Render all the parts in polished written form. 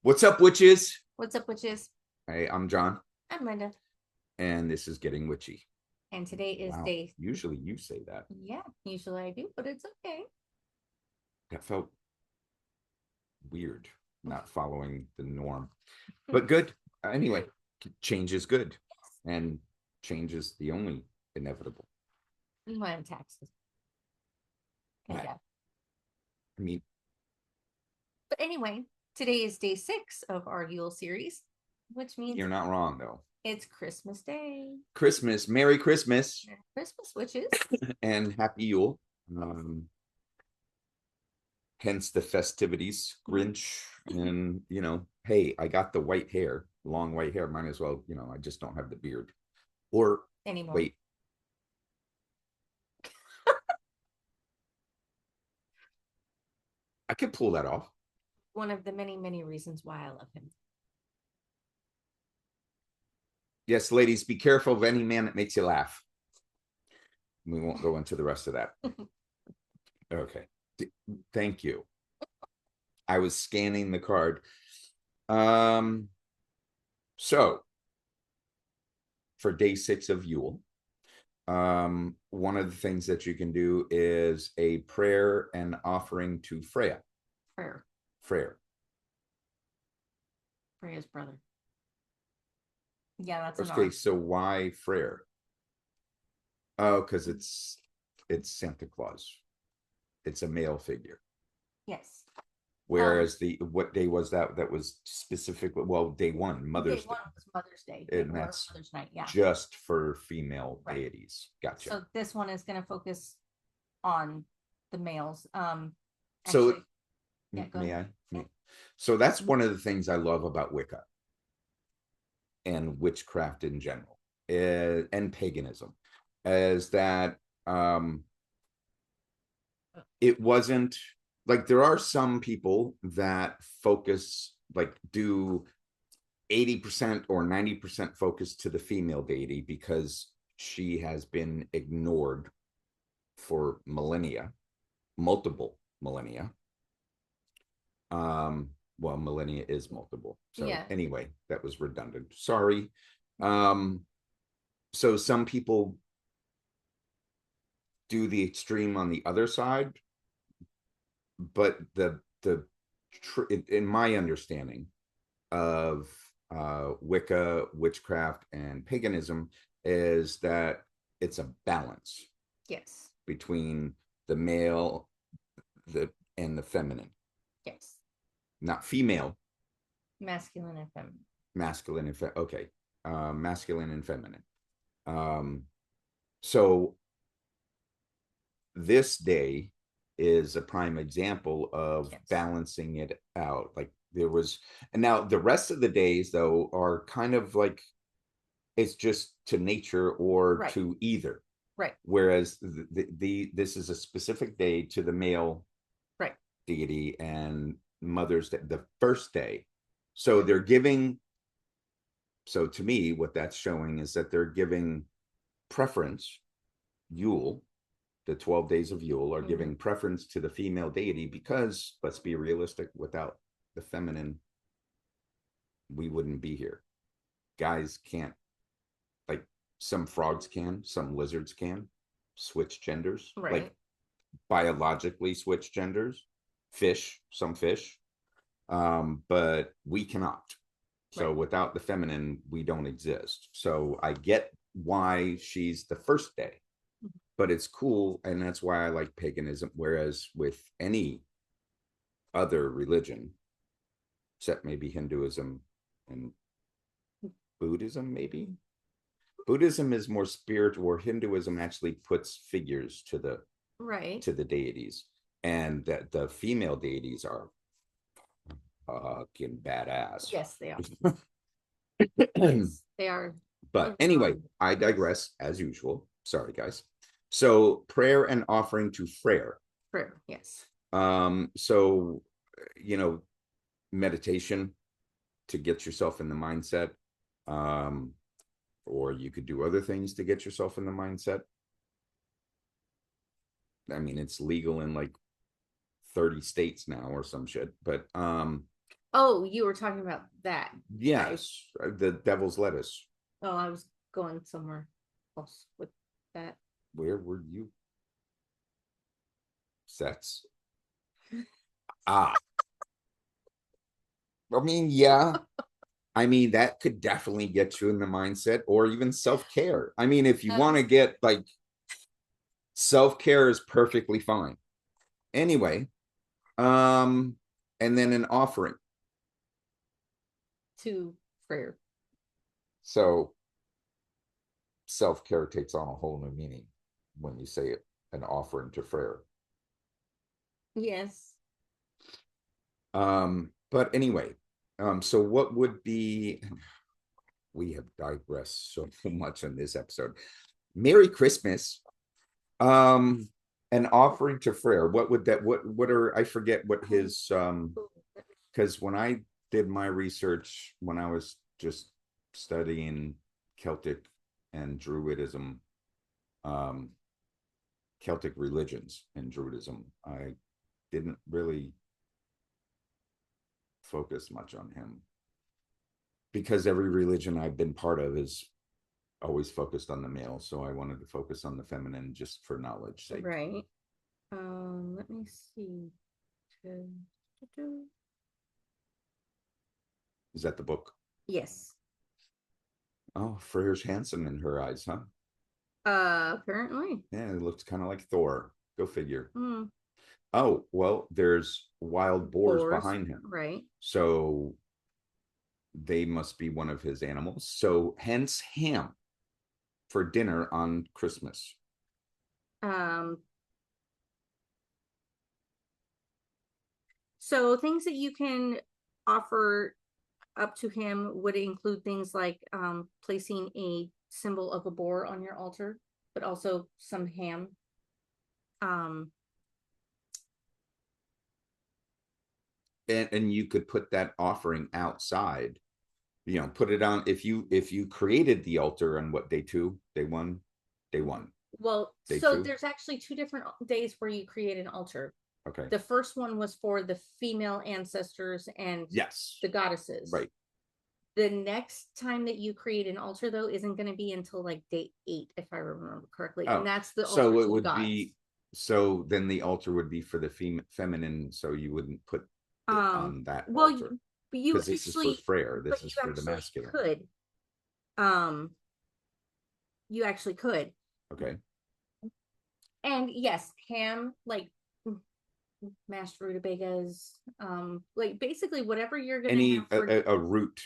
What's up, witches? What's up, witches? Hey, I'm John, I'm Linda, and this is Getting Witchy. and today is Wow, day. usually you say that. Yeah, usually I do, but it's okay. That felt weird, not following the norm, but good. Anyway, change is good, and change is the only inevitable. My own taxes. Okay, Right. yeah. I mean, But anyway, today is day 6 of our Yule series, which means you're not wrong, though. it's Christmas Day. Christmas, Merry Christmas, Merry Christmas, witches. and Happy Yule. Um, Hence the festivities, Grinch, and hey, I got the white hair, long white hair. Might as well, I just don't have the beard. Or Anymore. wait, I could pull that off. One of the many, many reasons why I love him. Yes, ladies, be careful of any man that makes you laugh. We won't go into the rest of that. Okay. Thank you. I was scanning the card. Um, so for day 6 of Yule, one of the things that you can do is a prayer and offering to Freya. Freyr. Freyr. Freya's brother. Yeah, that's an Okay, R. so why Freyr? Oh, because it's Santa Claus. It's a male figure. Yes. Whereas what day was that? That was specifically, well, day 1, Mother's Day Day. 1 was Mother's Day. And Or that's Mother's Night, yeah. just for female Right. deities. Gotcha. So this one is going to focus on the males. So Actually, yeah, go may ahead. I? So that's one of the things I love about Wicca and witchcraft in general, and paganism, is that it wasn't like there are some people that focus, like, do 80% or 90% focus to the female deity because she has been ignored for millennia, multiple millennia. Well, millennia is multiple. So Yeah. anyway, that was redundant. Sorry. Um, so some people do the extreme on the other side, but in my understanding of Wicca, witchcraft, and paganism is that it's a balance Yes. between the male, and the feminine, Yes. not female, Masculine and feminine. masculine and okay, masculine and feminine. Um, so this day is a prime example of Yes. balancing it out. Like there was, and now the rest of the days though are kind of like it's just to nature or Right. to either. Right. Whereas this is a specific day to the male Right. deity and Mother's Day, the first day. So they're giving. So to me, what that's showing is that they're giving preference. Yule, the 12 days of Yule, are giving preference to the female deity because, let's be realistic, without the feminine, we wouldn't be here. Guys can't, like, some frogs can, some lizards can switch genders, Right. like biologically switch genders. Some fish, but we cannot. So Right. without the feminine, we don't exist. So I get why she's the first day, but it's cool, and that's why I like paganism. Whereas with any other religion, except maybe Hinduism and Buddhism, maybe Buddhism is more spiritual, or Hinduism actually puts figures to the Right. deities, and that the female deities are fucking badass. Yes, they are. Yes, they are. But anyway, I digress as usual. Sorry, guys. So prayer and offering to Freyr. Freyr, yes. So meditation to get yourself in the mindset. Or you could do other things to get yourself in the mindset. I mean, it's legal in like 30 states now or some shit. But Oh, you were talking about that. Yes, the devil's lettuce. Oh, I was going somewhere else with that. Where were you? Sex. Ah, I mean, yeah. I mean, that could definitely get you in the mindset, or even self-care. I mean, if you want to get like self-care is perfectly fine. Anyway, and then an offering. To Freyr. So self-care takes on a whole new meaning when you say it, an offering to Freyr. Yes. But anyway, so what would be, we have digressed so much in this episode. Merry Christmas. An offering to Freyr. What would that, what are, I forget what his, because when I did my research, when I was just studying Celtic and Druidism, um, Celtic religions and Druidism, I didn't really focus much on him because every religion I've been part of is always focused on the male. So I wanted to focus on the feminine just for knowledge sake. Right. Let me see. Is that the book? Yes. Oh, Freyr's handsome in her eyes, huh? Apparently. Yeah, it looks kind of like Thor. Go figure. Mm, Oh, well, there's wild boars boars. behind him. Right. So they must be one of his animals. So hence ham for dinner on Christmas. Um, so things that you can offer up to him would include things like placing a symbol of a boar on your altar, but also some ham. Um, And you could put that offering outside, you know, put it on if you created the altar on what, day two, day one, day one, well, day so two. there's actually two different days where you create an altar. Okay. The first one was for the female ancestors and Yes. the goddesses. Right. The next time that you create an altar, though, isn't going to be until like day 8, if I remember correctly. Oh, And that's the altar so it to the would gods. be, so then the altar would be for the feminine, so you wouldn't put it on that well, altar you because this is for actually, Freyr. but This is you for the actually masculine. could. Um, you actually could. Okay. And yes, ham, like mashed rutabagas, like basically whatever you're gonna Any have for a root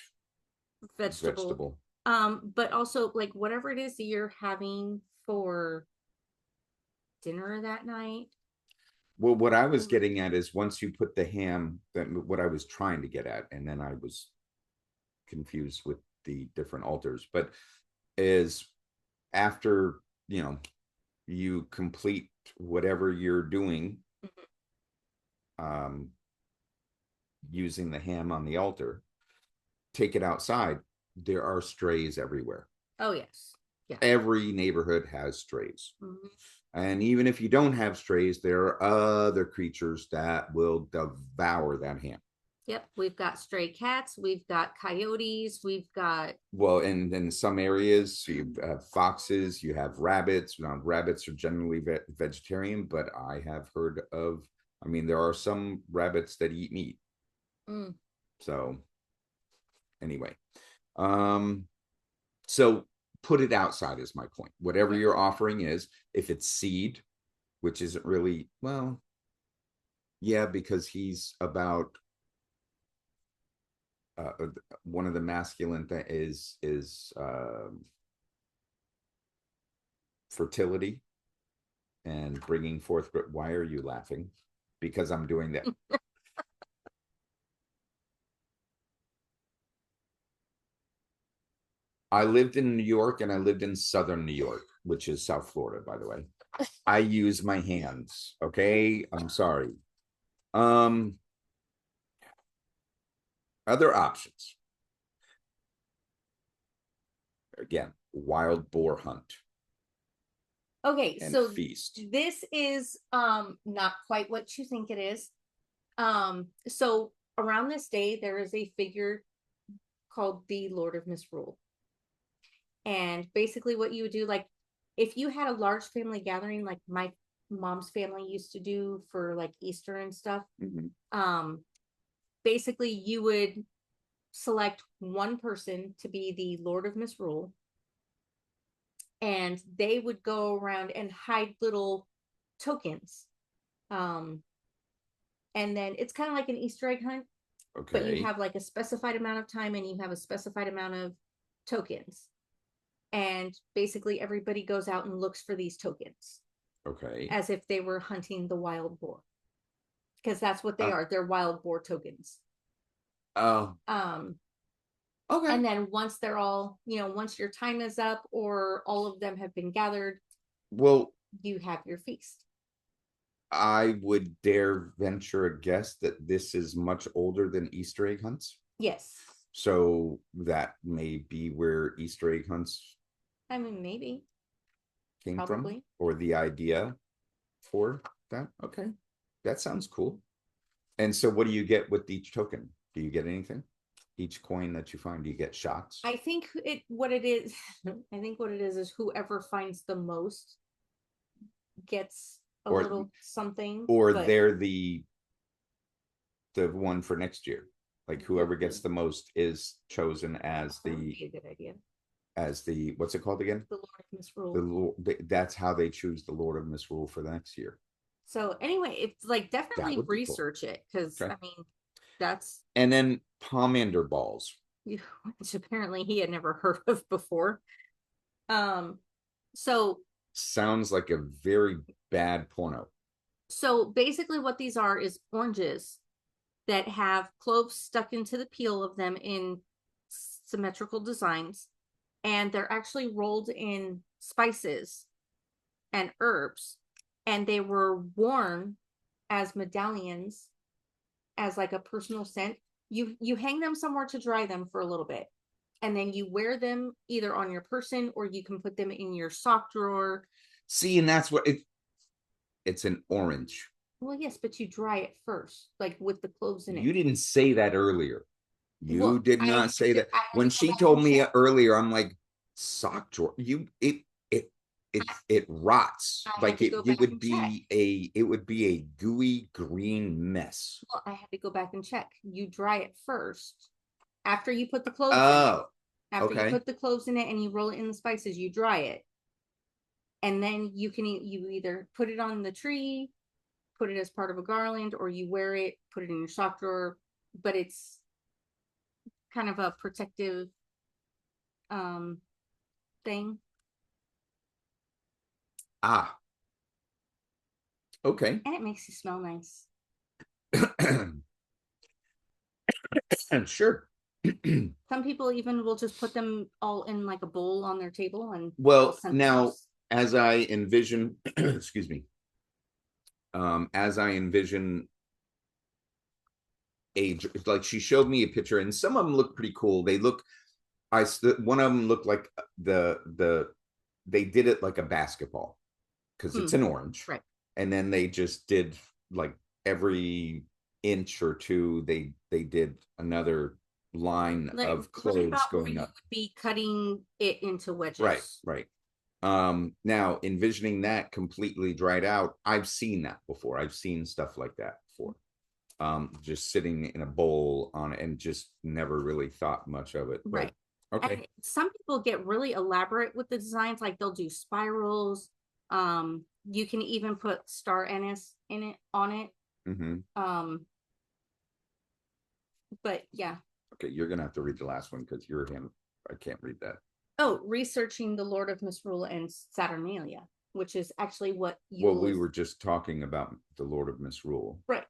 vegetable. vegetable. But also like whatever it is that you're having for dinner that night. Well, what I was getting at is once you put the ham, that what I was trying to get at, and then I was confused with the different altars, but is after, you know, you complete whatever you're doing, um, using the ham on the altar, take it outside. There are strays everywhere. Oh yes. Yeah. Every neighborhood has strays. Mhm. And even if you don't have strays, there are other creatures that will devour that ham. Yep, we've got stray cats, we've got coyotes, we've got Well, and in some areas, you have foxes, you have rabbits. Now, rabbits are generally vegetarian, but I have heard of, I mean, there are some rabbits that eat meat. mm, So, anyway, um, so put it outside is my point. Whatever yeah. your offering is, if it's seed, which isn't really, well, yeah, because he's about one of the masculine thing is fertility and bringing forth. Why are you laughing? Because I'm doing that. I lived in New York and I lived in southern New York, which is South Florida, by the way. I use my hands. Okay. I'm sorry. Um, other options. Again, wild boar hunt Okay, and so feast. this is not quite what you think it is. So around this day, there is a figure called the Lord of Misrule. And basically, what you would do, like, if you had a large family gathering, like my mom's family used to do for like Easter and stuff, basically, you would select one person to be the Lord of Misrule, and they would go around and hide little tokens. And then it's kind of like an Easter egg hunt, but you Okay. have like a specified amount of time and you have a specified amount of tokens. And basically, everybody goes out and looks for these tokens Okay. as if they were hunting the wild boar, because that's what they Uh, are. They're wild boar tokens. oh, okay. And then once they're all, once your time is up or all of them have been gathered, Well, you have your feast. I would dare venture a guess that this is much older than Easter egg hunts. Yes. So that may be where Easter egg hunts I mean, maybe. came Probably. from, or the idea for that. Okay. That sounds cool. And so what do you get with each token? Do you get anything? Each coin that you find, do you get shots? I think what it is, I think what it is whoever finds the most gets a Or little something. or But they're the one for next year. Like whoever gets the most is chosen as that would the be a good idea. what's it called again? The Lord of Misrule. That's how they choose the Lord of Misrule for the next year. So anyway, it's like That definitely would be cool. research it, because Okay. I mean that's And then pomander balls. which apparently he had never heard of before. So Sounds like a very bad porno. so basically what these are is oranges that have cloves stuck into the peel of them in symmetrical designs, and they're actually rolled in spices and herbs, and they were worn as medallions as like a personal scent. You hang them somewhere to dry them for a little bit, and then you wear them either on your person or you can put them in your sock drawer. See, and that's what it's an orange. Well, yes, but you dry it first, like with the cloves in it. You didn't say that earlier. You Well, did not say that. I had When to go she back told and me check. earlier, I'm like, sock drawer. It rots. I had Like to go back and check. it would be a gooey green mess. Well, I had to go back and check. You dry it first. After you put the cloves in it. Oh, After you okay. put the cloves in it and you roll it in the spices, you dry it. And then you either put it on the tree, put it as part of a garland, or you wear it, put it in your sock drawer. But it's kind of a protective thing. Ah, okay. And it makes you smell nice. Sure. Some people even will just put them all in like a bowl on their table and Well, scent the now house. as I envision, excuse me, as I envision age, like she showed me a picture, and some of them look pretty cool. They look, one of them looked like they did it like a basketball because it's an orange, Right. and then they just did like every inch or two they did another line Like, of clothes going you up. would be cutting it into wedges. Right. Now envisioning that completely dried out, I've seen that before. I've seen stuff like that before. Just sitting in a bowl on it and just never really thought much of it. Right. But okay. And some people get really elaborate with the designs, like they'll do spirals. You can even put star anise in it on it. But yeah. Okay, you're gonna have to read the last one because you're him. I can't read that. Oh, researching the Lord of Misrule and Saturnalia, which is actually what you. Well, we were just talking about the Lord of Misrule. Right.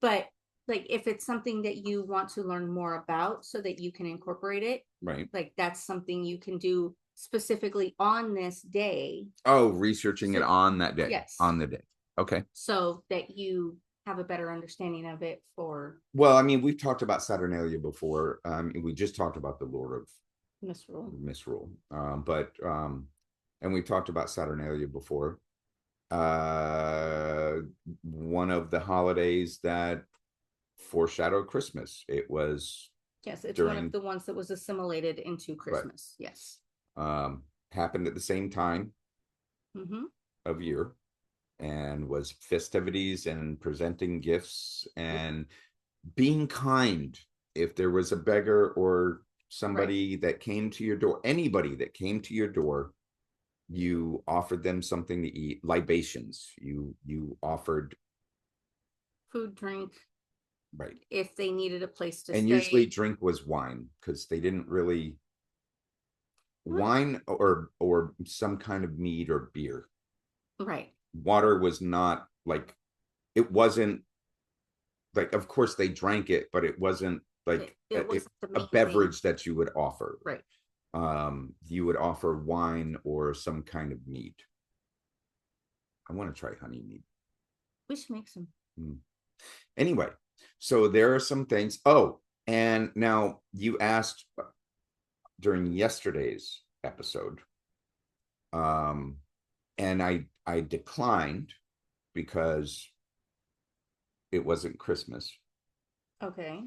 But like if it's something that you want to learn more about so that you can incorporate it, right? Like that's something you can do specifically on this day. Oh, researching it on that day. Yes. On the day. Okay. So that you have a better understanding of it for. Well, I mean, we've talked about Saturnalia before. We just talked about the Lord of Misrule. And we've talked about Saturnalia before. One of the holidays that foreshadow Christmas. It was Yes, it's one of during, the ones that was assimilated into right, Christmas. Yes. happened at the same time Mm-hmm. of year, and was festivities and presenting gifts and being kind. If there was a beggar or Right. somebody that came to your door, anybody that came to your door, you offered them something to eat, libations. You offered, Food, drink, right. if they needed a place to And usually stay. drink was wine, because they didn't really, Well, wine or some kind of mead or beer. right. Water was not like, it wasn't like, of course they drank it, but it wasn't like It wasn't the a main thing. beverage that you would offer. Right. You would offer wine or some kind of meat. I want to try honey mead. We should make some. Anyway, so there are some things. Oh, and now you asked during yesterday's episode, um, and I declined because it wasn't Christmas. Okay.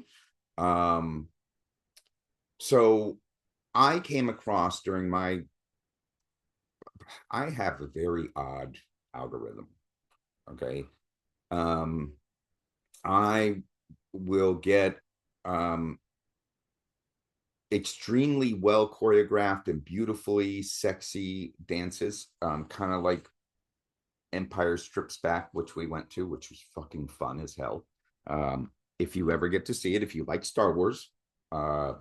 Um, so I came across during my, I have a very odd algorithm. Okay. Um, I will get extremely well choreographed and beautifully sexy dances, kind of like Empire Strips Back, which we went to, which was fucking fun as hell. If you ever get to see it, if you like Star Wars, uh,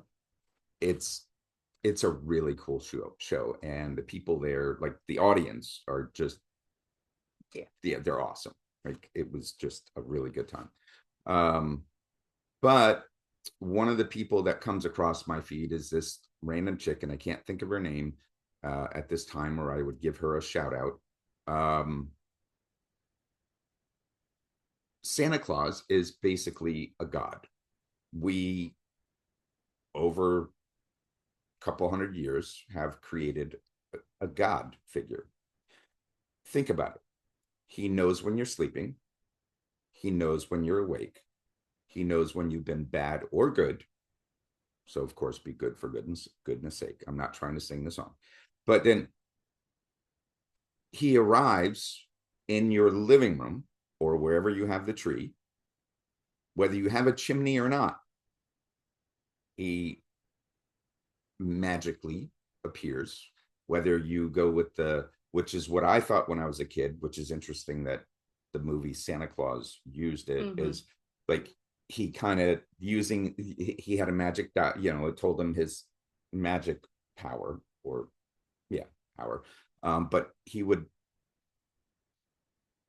it's it's a really cool show, and the people there, like the audience, are just, yeah, they're awesome. Like, it was just a really good time. Um, but one of the people that comes across my feed is this random chick, and I can't think of her name at this time, or I would give her a shout out. Santa Claus is basically a god. We, over a couple hundred years, have created a god figure. Think about it. He knows when you're sleeping. He knows when you're awake. He knows when you've been bad or good. So, of course, be good for goodness sake. I'm not trying to sing the song. But then he arrives in your living room or wherever you have the tree, whether you have a chimney or not. He magically appears, whether you go with the, which is what I thought when I was a kid, which is interesting that the movie Santa Claus used it, is like, he kind of using, he had a magic dot, it told him his magic power, or yeah, power. But he would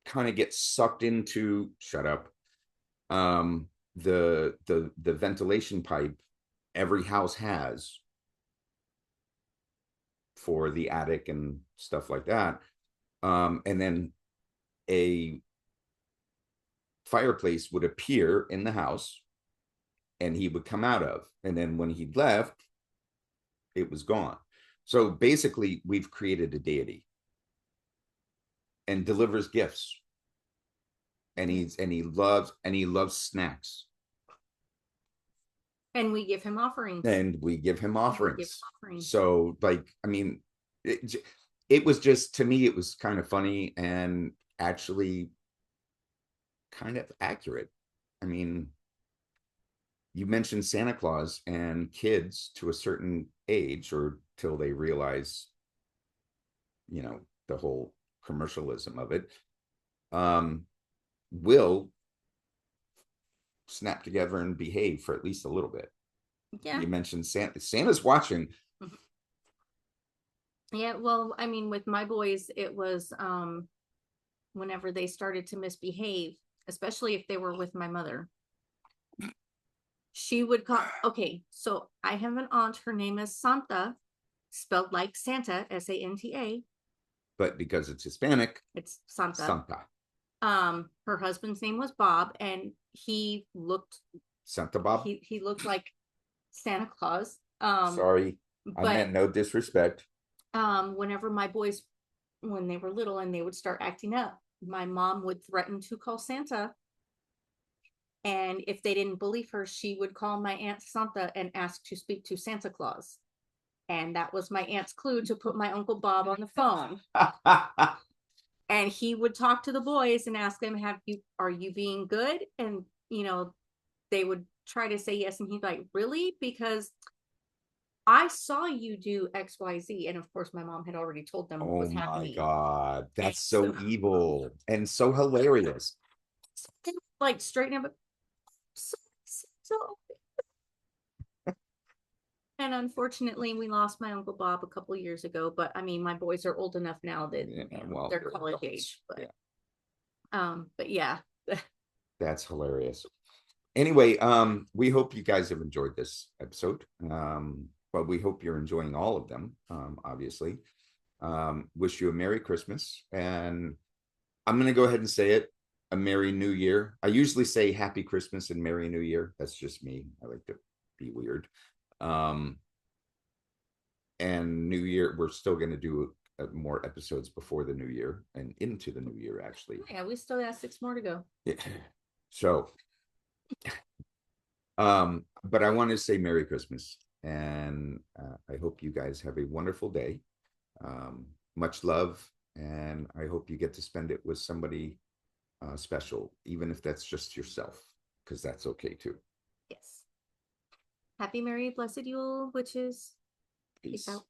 kind of get sucked into, shut up, the ventilation pipe every house has for the attic and stuff like that. And then a fireplace would appear in the house, and he would come out of. And then when he left, it was gone. So basically, we've created a deity, and delivers gifts. And he loves snacks. And we give him offerings. And we give him offerings. Offerings. So, like, I mean, it was just, to me, it was kind of funny and actually kind of accurate. I mean, you mentioned Santa Claus, and kids to a certain age, or till they realize, the whole commercialism of it, will snap together and behave for at least a little bit. Yeah. You mentioned Santa's watching. Yeah, well, I mean, with my boys, it was whenever they started to misbehave, especially if they were with my mother. She would call, okay, so I have an aunt, her name is Santa, spelled like Santa, Santa. But because it's Hispanic, It's Santa. Santa. Her husband's name was Bob, and he looked Santa Bob. He looked like Santa Claus. Sorry, I meant no disrespect. Whenever my boys, when they were little and they would start acting up, my mom would threaten to call Santa And if they didn't believe her, she would call my Aunt Santa and ask to speak to Santa Claus. And that was my aunt's clue to put my Uncle Bob on the phone. And he would talk to the boys and ask them, are you being good? And, they would try to say yes. And he'd be like, really? Because I saw you do XYZ. And of course, my mom had already told them what Oh was my happening. God. And That's so evil and so hilarious. like straighten up. So, and unfortunately, we lost my Uncle Bob a couple years ago. But I mean, my boys are old enough now that Well, they're college age. But but yeah. that's hilarious. Anyway, we hope you guys have enjoyed this episode. But we hope you're enjoying all of them, obviously. Wish you a Merry Christmas. And I'm going to go ahead and say it, a Merry New Year. I usually say Happy Christmas and Merry New Year. That's just me. I like to be weird. And New Year, we're still going to do more episodes before the New Year and into the New Year, actually. Yeah, we still got 6 more to go. Yeah. So, but I want to say Merry Christmas, and I hope you guys have a wonderful day. Much love, and I hope you get to spend it with somebody special, even if that's just yourself, because that's okay too. Yes. Happy Merry Blessed Yule, witches. Peace out.